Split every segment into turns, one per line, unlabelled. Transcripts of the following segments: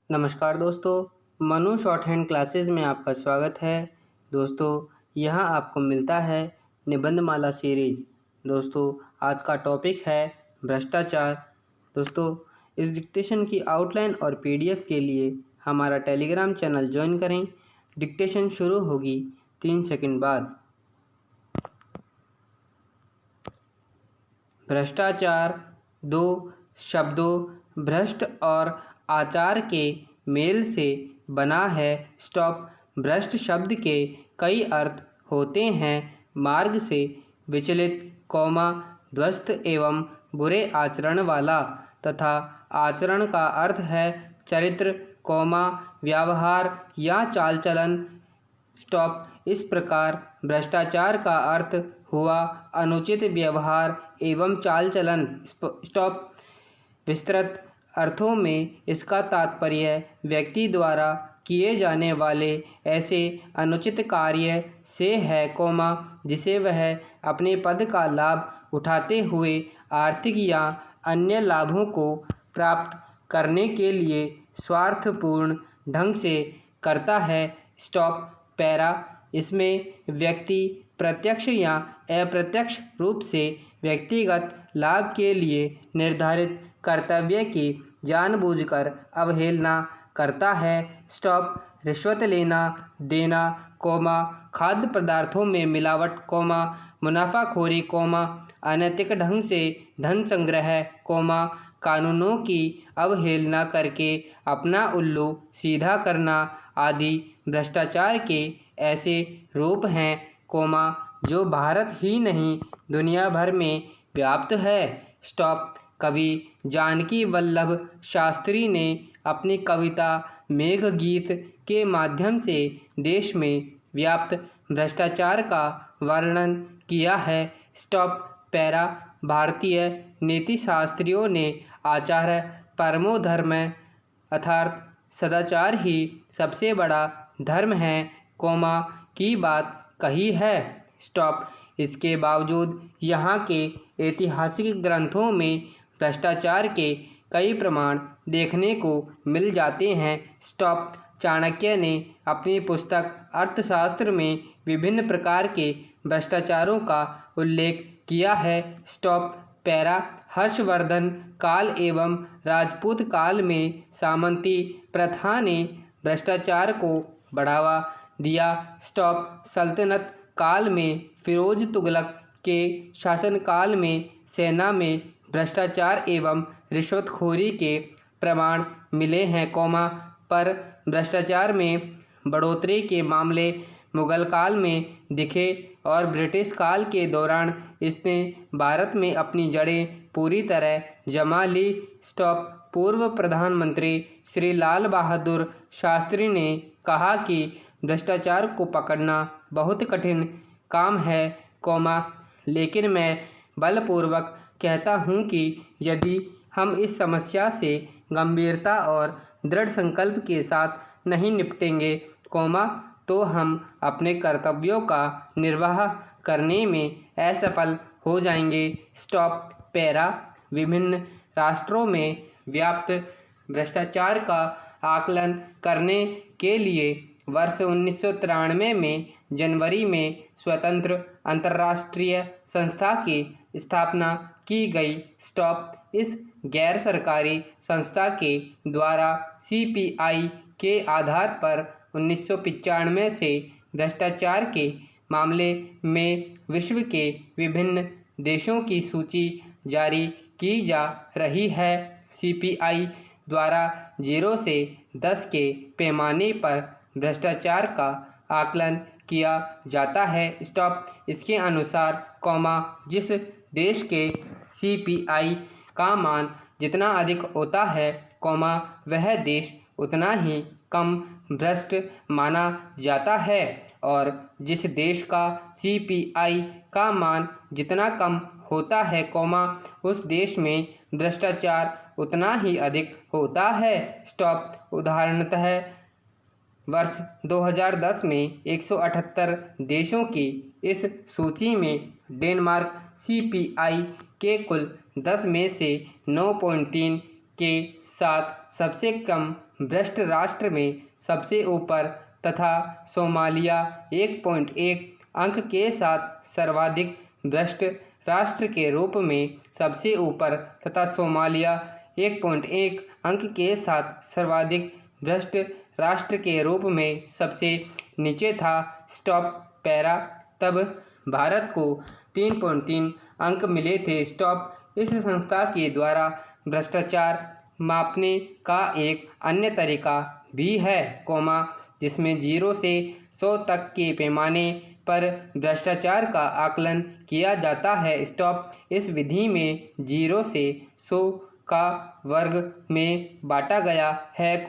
नमस्कार दोस्तों, Manu short hand classes में आपका स्वागत है। दोस्तों, यहाँ आपको मिलता है निबंधमाला सीरीज। दोस्तों, आज का टॉपिक है भ्रष्टाचार। दोस्तों, इस डिक्टेशन की आउटलाइन और पीडीएफ के लिए हमारा टेलीग्राम चैनल ज्वाइन करें। डिक्टेशन शुरू होगी 3 सेकंड बाद। भ्रष्टाचार दो शब्दों भ्रष्ट और आचार के मेल से बना है। स्टॉप। भ्रष्ट शब्द के कई अर्थ होते हैं। मार्ग से विचलित, ध्वस्त एवं बुरे आचरण वाला, तथा आचरण का अर्थ है चरित्र, व्यवहार या चाल चलन। स्टॉप। इस प्रकार भ्रष्टाचार का अर्थ हुआ अनुचित व्यवहार एवं चाल चलन। स्टॉप। विस्तृत अर्थों में इसका तात्पर्य व्यक्ति द्वारा किए जाने वाले ऐसे अनुचित कार्य से है, जिसे वह अपने पद का लाभ उठाते हुए आर्थिक या अन्य लाभों को प्राप्त करने के लिए स्वार्थपूर्ण ढंग से करता है। स्टॉप। पैरा। इसमें व्यक्ति प्रत्यक्ष या अप्रत्यक्ष रूप से व्यक्तिगत लाभ के लिए निर्धारित कर्तव्य की जानबूझकर अवहेलना करता है। स्टॉप। रिश्वत लेना देना, खाद्य पदार्थों में मिलावट, मुनाफाखोरी, अनैतिक ढंग से धन संग्रह, कानूनों की अवहेलना करके अपना उल्लू सीधा करना आदि भ्रष्टाचार के ऐसे रूप हैं, जो भारत ही नहीं दुनिया भर में व्याप्त है। स्टॉप। कवि जानकी वल्लभ शास्त्री ने अपनी कविता मेघगीत के माध्यम से देश में व्याप्त भ्रष्टाचार का वर्णन किया है। स्टॉप। पैरा। भारतीय नीतिशास्त्रियों ने आचार परमो धर्म अर्थात सदाचार ही सबसे बड़ा धर्म है, की बात कही है। स्टॉप। इसके बावजूद यहाँ के ऐतिहासिक ग्रंथों में भ्रष्टाचार के कई प्रमाण देखने को मिल जाते हैं। स्टॉप। चाणक्य ने अपनी पुस्तक अर्थशास्त्र में विभिन्न प्रकार के भ्रष्टाचारों का उल्लेख किया है। स्टॉप। पैरा। हर्षवर्धन काल एवं राजपूत काल में सामंती प्रथा ने भ्रष्टाचार को बढ़ावा दिया। स्टॉप। सल्तनत काल में फिरोज तुगलक के शासनकाल में सेना में भ्रष्टाचार एवं रिश्वतखोरी के प्रमाण मिले हैं, पर भ्रष्टाचार में बढ़ोतरी के मामले मुगल काल में दिखे और ब्रिटिश काल के दौरान इसने भारत में अपनी जड़ें पूरी तरह जमा ली। स्टॉप। पूर्व प्रधानमंत्री श्री लाल बहादुर शास्त्री ने कहा कि भ्रष्टाचार को पकड़ना बहुत कठिन काम है, लेकिन मैं बलपूर्वक कहता हूँ कि यदि हम इस समस्या से गंभीरता और दृढ़ संकल्प के साथ नहीं निपटेंगे, तो हम अपने कर्तव्यों का निर्वाह करने में असफल हो जाएंगे। स्टॉप। पैरा। विभिन्न राष्ट्रों में व्याप्त भ्रष्टाचार का आकलन करने के लिए वर्ष 1993 में जनवरी में स्वतंत्र अंतर्राष्ट्रीय संस्था की स्थापना की गई। स्टॉप। इस गैर सरकारी संस्था के द्वारा CPI के आधार पर 1995 से भ्रष्टाचार के मामले में विश्व के विभिन्न देशों की सूची जारी की जा रही है। CPI द्वारा 0 से 10 के पैमाने पर भ्रष्टाचार का आकलन किया जाता है। स्टॉप। इसके अनुसार, जिस देश के CPI का मान जितना अधिक होता है, वह देश उतना ही कम भ्रष्ट माना जाता है, और जिस देश का CPI का मान जितना कम होता है, उस देश में भ्रष्टाचार उतना ही अधिक होता है। स्टॉप। उदाहरणतः वर्ष 2010 में 178 देशों की इस सूची में डेनमार्क CPI के कुल 10 में से 9.3 के साथ सबसे कम भ्रष्ट राष्ट्र में सबसे ऊपर तथा सोमालिया 1.1 अंक के साथ सर्वाधिक भ्रष्ट राष्ट्र के रूप में सबसे ऊपर तथा सोमालिया 1.1 अंक के साथ सर्वाधिक भ्रष्ट राष्ट्र के रूप में सबसे नीचे था। Stop para. तब भारत को 3.3 अंक मिले थे। स्टॉप। इस संस्था के द्वारा भ्रष्टाचार मापने का एक अन्य तरीका भी है, जिसमें 0 से 100 तक के पैमाने पर भ्रष्टाचार का आकलन किया जाता है। स्टॉप। इस विधि में 0 से 100 का वर्ग में बांटा गया है,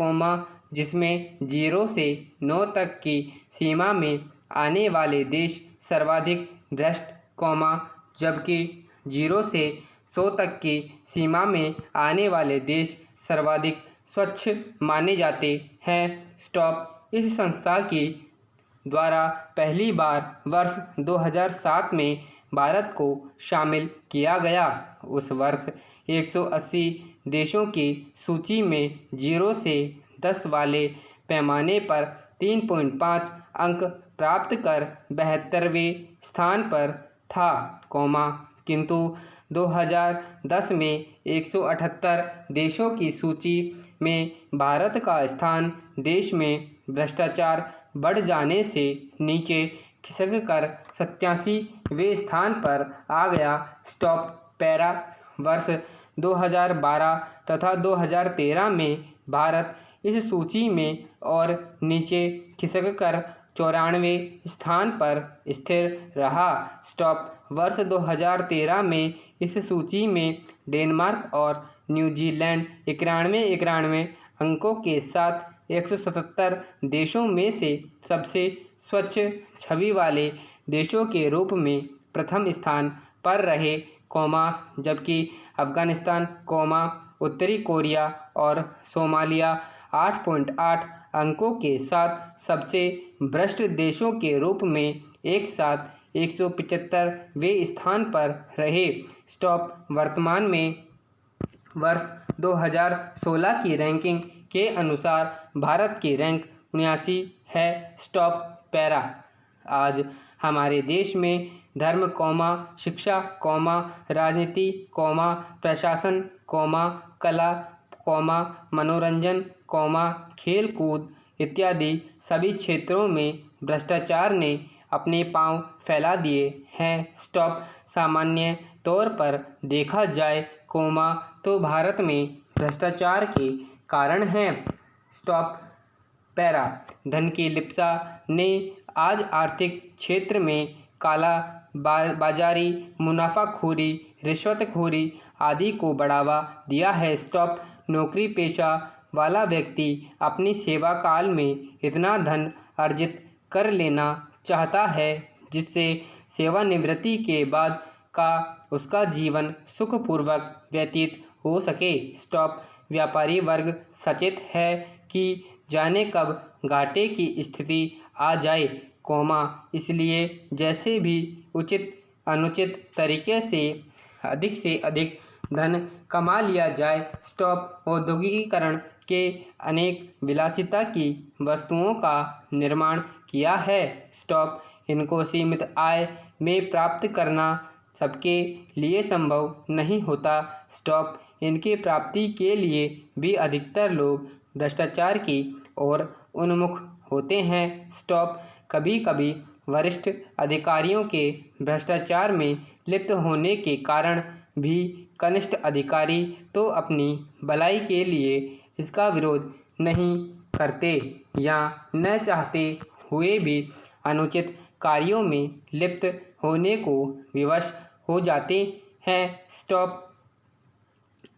जिसमें 0 से 9 तक की सीमा में आने वाले देश सर्वाधिक भ्रष्ट, जबकि 0 से 100 तक की सीमा में आने वाले देश सर्वाधिक स्वच्छ माने जाते हैं। स्टॉप। इस संस्था की द्वारा पहली बार वर्ष 2007 में भारत को शामिल किया गया। उस वर्ष 180 देशों की सूची में 0 से 10 वाले पैमाने पर 3.5 अंक प्राप्त कर 72वें स्थान पर था, किंतु 2010 में 178 देशों की सूची में भारत का स्थान देश में भ्रष्टाचार बढ़ जाने से नीचे खिसक कर 87वें स्थान पर आ गया। Stop para. वर्ष 2012 तथा 2013 में भारत इस सूची में और नीचे खिसक कर 94वें स्थान पर स्थिर रहा। स्टॉप। वर्ष 2013 में इस सूची में डेनमार्क और न्यूजीलैंड 91 अंकों के साथ 177 देशों में से सबसे स्वच्छ छवि वाले देशों के रूप में प्रथम स्थान पर रहे, जबकि अफगानिस्तान, उत्तरी कोरिया और सोमालिया 8.8 अंकों के साथ सबसे भ्रष्ट देशों के रूप में एक साथ 175वें स्थान पर रहे। स्टॉप। वर्तमान में वर्ष 2016 की रैंकिंग के अनुसार भारत की रैंक 79 है। Stop para. आज हमारे देश में धर्म, शिक्षा, राजनीति, प्रशासन, कला, मनोरंजन, खेल कूद इत्यादि सभी क्षेत्रों में भ्रष्टाचार ने अपने पांव फैला दिए हैं। स्टॉप। सामान्य तौर पर देखा जाए, तो भारत में भ्रष्टाचार के कारण हैं। Stop para. धन की लिप्सा ने आज आर्थिक क्षेत्र में काला बाजारी, मुनाफाखोरी, रिश्वतखोरी आदि को बढ़ावा दिया है। स्टॉप। नौकरी पेशा वाला व्यक्ति अपनी सेवा काल में इतना धन अर्जित कर लेना चाहता है जिससे सेवानिवृत्ति के बाद का उसका जीवन सुखपूर्वक व्यतीत हो सके। स्टॉप। व्यापारी वर्ग सचेत है कि जाने कब घाटे की स्थिति आ जाए, इसलिए जैसे भी उचित अनुचित तरीके से अधिक धन कमा लिया जाए। स्टॉप। औद्योगिकीकरण के अनेक विलासिता की वस्तुओं का निर्माण किया है। स्टॉप। इनको सीमित आय में प्राप्त करना सबके लिए संभव नहीं होता। स्टॉप। इनकी प्राप्ति के लिए भी अधिकतर लोग भ्रष्टाचार की ओर उन्मुख होते हैं। स्टॉप। कभी कभी वरिष्ठ अधिकारियों के भ्रष्टाचार में लिप्त होने के कारण भी कनिष्ठ अधिकारी तो अपनी भलाई के लिए इसका विरोध नहीं करते या न चाहते हुए भी अनुचित कार्यों में लिप्त होने को विवश हो जाते हैं। स्टॉप।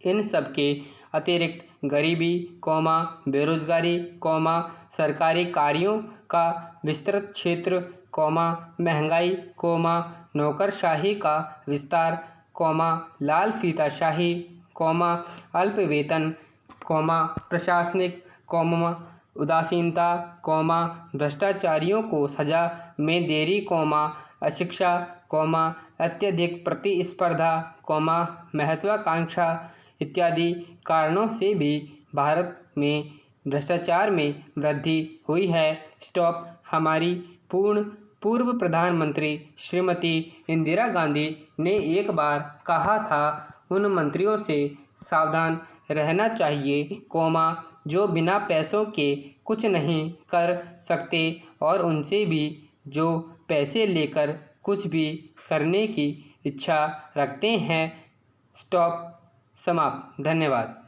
इन सब के अतिरिक्त गरीबी, बेरोजगारी, सरकारी कार्यों का विस्तृत क्षेत्र, महंगाई, नौकरशाही का विस्तार, लाल फीताशाही, अल्प वेतन, प्रशासनिक, उदासीनता, भ्रष्टाचारियों को सजा में देरी, अशिक्षा, अत्यधिक प्रतिस्पर्धा, महत्वाकांक्षा इत्यादि कारणों से भी भारत में भ्रष्टाचार में वृद्धि हुई है। स्टॉप। हमारी पूर्व प्रधानमंत्री श्रीमती इंदिरा गांधी ने एक बार कहा था, उन मंत्रियों से सावधान रहना चाहिए, जो बिना पैसों के कुछ नहीं कर सकते, और उनसे भी जो पैसे लेकर कुछ भी करने की इच्छा रखते हैं। स्टॉप। समाप्त। धन्यवाद।